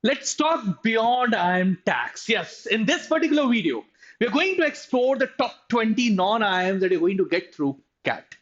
Let's talk beyond IIM tax. Yes, in this particular video, we're going to explore the top 20 non-IIMs that you're going to get through CAT.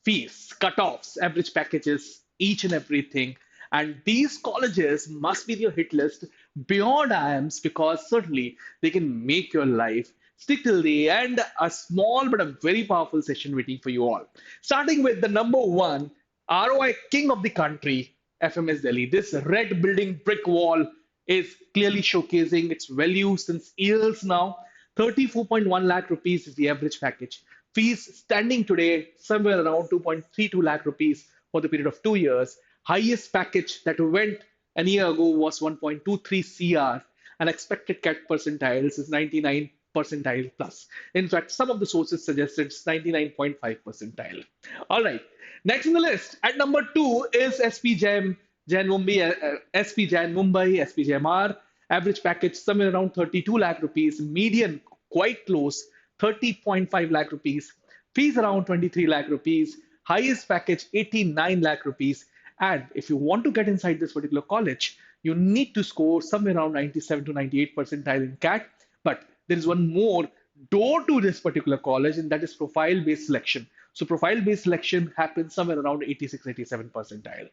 Fees, cutoffs, average packages, each and everything. And these colleges must be your hit list beyond IIMs because certainly they can make your life. Stick till the end, a small but a very powerful session waiting for you all. Starting with the number one, ROI king of the country, FMS Delhi. This red building brick wall is clearly showcasing its value since years now. 34.1 lakh rupees is the average package. Fees standing today somewhere around 2.32 lakh rupees for the period of 2 years. Highest package that went a year ago was 1.23 CR, and expected CAT percentiles is 99 percentile plus. In fact, some of the sources suggested it's 99.5 percentile. All right. Next on the list, at number two is SPJIM Mumbai, SPJIM Mumbai, SPJIMR. Average package somewhere around 32 lakh rupees. Median quite close, 30.5 lakh rupees. Fees around 23 lakh rupees. Highest package 89 lakh rupees. And if you want to get inside this particular college, you need to score somewhere around 97 to 98 percentile in CAT. But there is one more door to this particular college, and that is profile-based selection. So profile-based selection happens somewhere around 86, 87 percentile.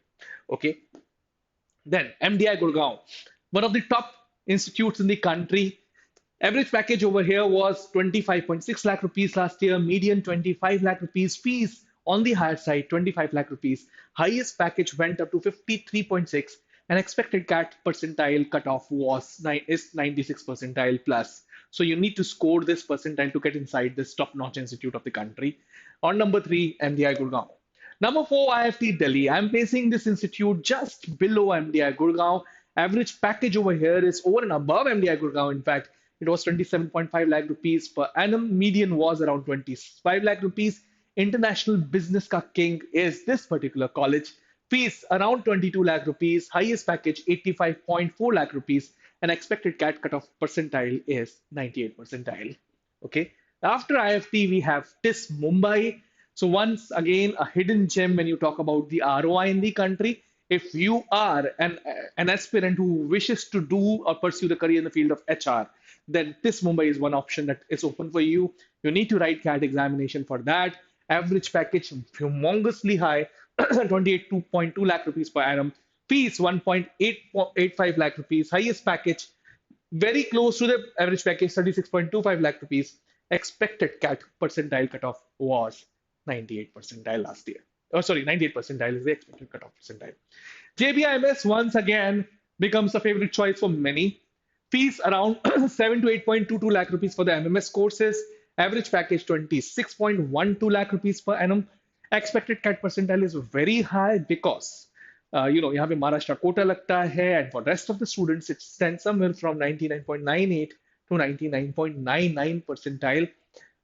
Okay. Then MDI Gurgaon, one of the top institutes in the country. Average package over here was 25.6 lakh rupees last year, median 25 lakh rupees, fees on the higher side 25 lakh rupees. Highest package went up to 53.6, and expected CAT percentile cutoff is 96 percentile plus. So you need to score this percentile to get inside this top-notch institute of the country. On number three, MDI Gurgaon. Number four, IIFT Delhi. I'm placing this institute just below MDI Gurgaon. Average package over here is over and above MDI Gurgaon. In fact, it was 27.5 lakh rupees per annum. Median was around 25 lakh rupees. International business ka king is this particular college. Fees around 22 lakh rupees. Highest package 85.4 lakh rupees. And expected CAT cutoff percentile is 98 percentile. Okay. After IIFT, we have TIS Mumbai. So once again, a hidden gem when you talk about the ROI in the country. If you are an aspirant who wishes to do or pursue the career in the field of HR, then TIS Mumbai is one option that is open for you. You need to write CAT examination for that. Average package humongously high, 28.2 lakh rupees per annum. Fees 1.885 lakh rupees. Highest package very close to the average package, 36.25 lakh rupees. Expected CAT percentile cutoff was 98 percentile last year. Oh, sorry, 98 percentile is the expected cutoff percentile. JBIMS once again becomes a favorite choice for many. Fees around 7 to 8.22 lakh rupees for the MMS courses. Average package 26.12 lakh rupees per annum. Expected CAT percentile is very high because यहाँ पे महाराष्ट्र कोटा लगता है, and for rest of the students it stands somewhere from 99.98 to 99.99 percentile.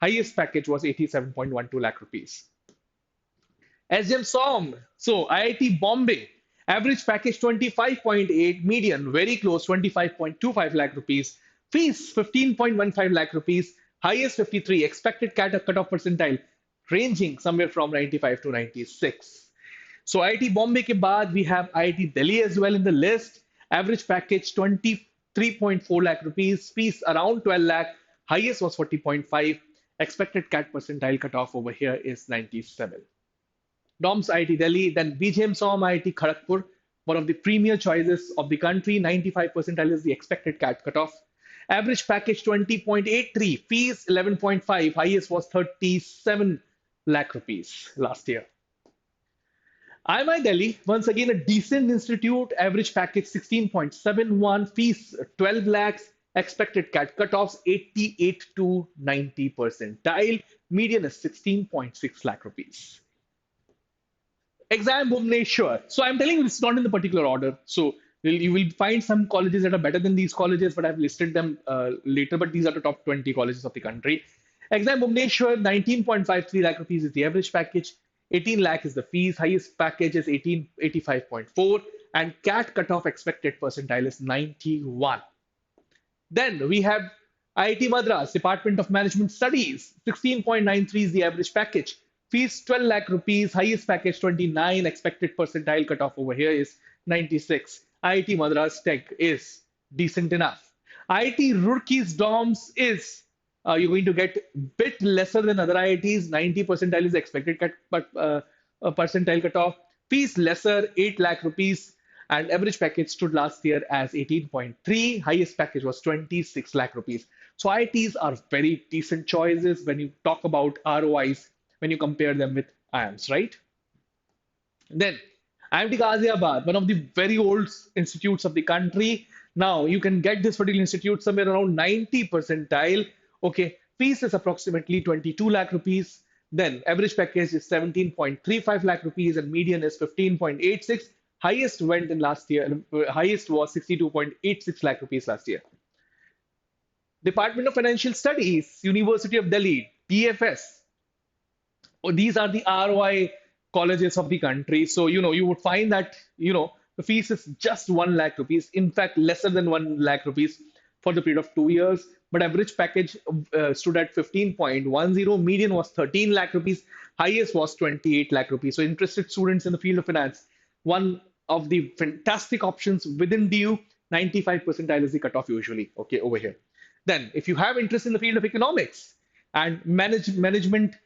Highest package was 87.12 lakh rupees. SGM SOM, so IIT Bombay, average package 25.8, median very close 25.25 lakh rupees. Fees 15.15 lakh rupees. Highest 53. Expected CAT cutoff percentile ranging somewhere from 95 to 96. So IIT Bombay ke baad, we have IIT Delhi as well in the list. Average package 23.4 lakh rupees. Fees around 12 lakh. Highest was 40.5. Expected CAT percentile cutoff over here is 97. DOMS IIT Delhi, then BGM SOM IIT Kharagpur, one of the premier choices of the country. 95 percentile is the expected CAT cutoff. Average package 20.83. Fees 11.5. Highest was 37 lakh rupees last year. IMI Delhi, once again a decent institute, average package 16.71, fees 12 lakhs, expected CAT cutoffs 88 to 90 percentile, median is 16.6 lakh rupees. Exam Bhubaneswar. So I'm telling you, it's not in the particular order. So you will find some colleges that are better than these colleges, but I've listed them later, but these are the top 20 colleges of the country. Exam Bhubaneswar, 19.53 lakh rupees is the average package. 18 lakh is the fees. Highest package is 85.4, and CAT cutoff expected percentile is 91. Then we have IIT Madras, Department of Management Studies, 16.93 is the average package. Fees 12 lakh rupees, highest package 29, expected percentile cutoff over here is 96. IIT Madras Tech is decent enough. IIT Roorkee's dorms is you're going to get bit lesser than other IITs. 90 percentile is expected cut, but a percentile cutoff. Fees lesser, 8 lakh rupees, and average package stood last year as 18.3. Highest package was 26 lakh rupees. So IITs are very decent choices when you talk about ROIs when you compare them with IIMs, right? Then IIT Ghaziabad, one of the very old institutes of the country. Now you can get this particular institute somewhere around 90 percentile. Okay, fees is approximately 22 lakh rupees. Then average package is 17.35 lakh rupees and median is 15.86. Highest went in last year, highest was 62.86 lakh rupees last year. Department of Financial Studies, University of Delhi, DFS. These are the ROI colleges of the country. So, you would find that, the fees is just 1 lakh rupees. In fact, lesser than 1 lakh rupees for the period of 2 years. But average package stood at 15.10. Median was 13 lakh rupees. Highest was 28 lakh rupees. So interested students in the field of finance, one of the fantastic options within DU, 95 percentile is the cutoff usually, okay, over here. Then if you have interest in the field of economics and management,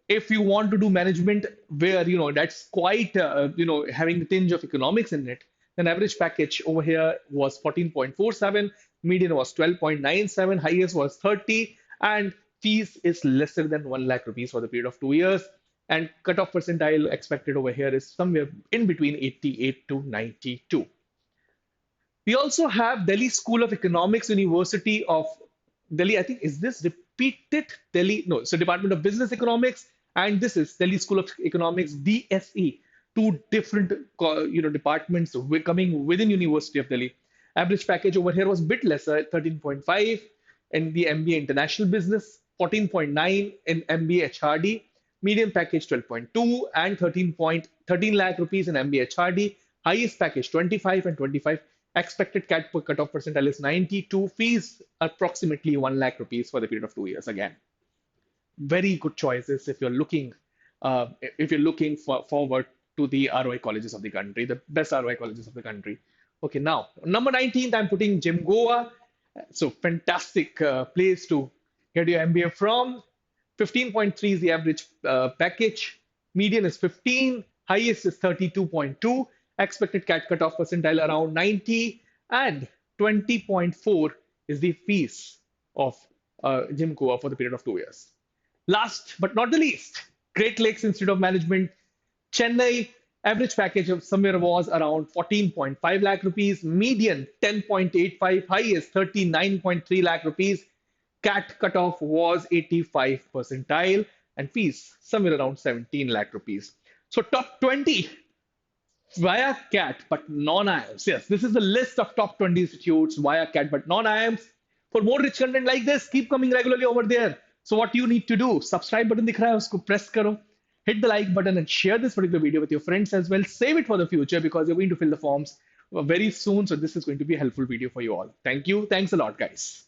if you want to do management where, that's quite, having the tinge of economics in it, then average package over here was 14.47, median was 12.97, highest was 30, and fees is lesser than 1 lakh rupees for the period of 2 years. And cutoff percentile expected over here is somewhere in between 88 to 92. We also have Delhi School of Economics, University of Delhi. I think, is this repeated? Delhi? No, so Department of Business Economics, and this is Delhi School of Economics, DSE. Two different, departments coming within University of Delhi. Average package over here was a bit lesser, 13.5 in the MBA International Business, 14.9 in MBA HRD. Median package 12.2 and 13 lakh rupees in MBA HRD. Highest package 25 and 25. Expected cutoff percentile is 92. Fees approximately 1 lakh rupees for the period of 2 years. Again, very good choices if you're looking forward to the ROI colleges of the country, the best ROI colleges of the country. Okay, now number 19th, I'm putting Jim Goa. So fantastic place to get your MBA from. 15.3 is the average package. Median is 15. Highest is 32.2. Expected cutoff percentile around 90. And 20.4 is the fees of Jim Goa for the period of 2 years. Last but not the least, Great Lakes Institute of Management, Chennai. Average package of somewhere was around 14.5 lakh rupees. Median 10.85. Highest 39.3 lakh rupees. CAT cutoff was 85 percentile and fees somewhere around 17 lakh rupees. So top 20 via CAT but non-IIMs. Yes, this is the list of top 20 institutes via CAT but non-IIMs. For more rich content like this, keep coming regularly over there. So what you need to do, subscribe button dikh raha hai, usko press karo. Hit the like button and share this particular video with your friends as well. Save it for the future because you're going to fill the forms very soon. So this is going to be a helpful video for you all. Thank you. Thanks a lot, guys.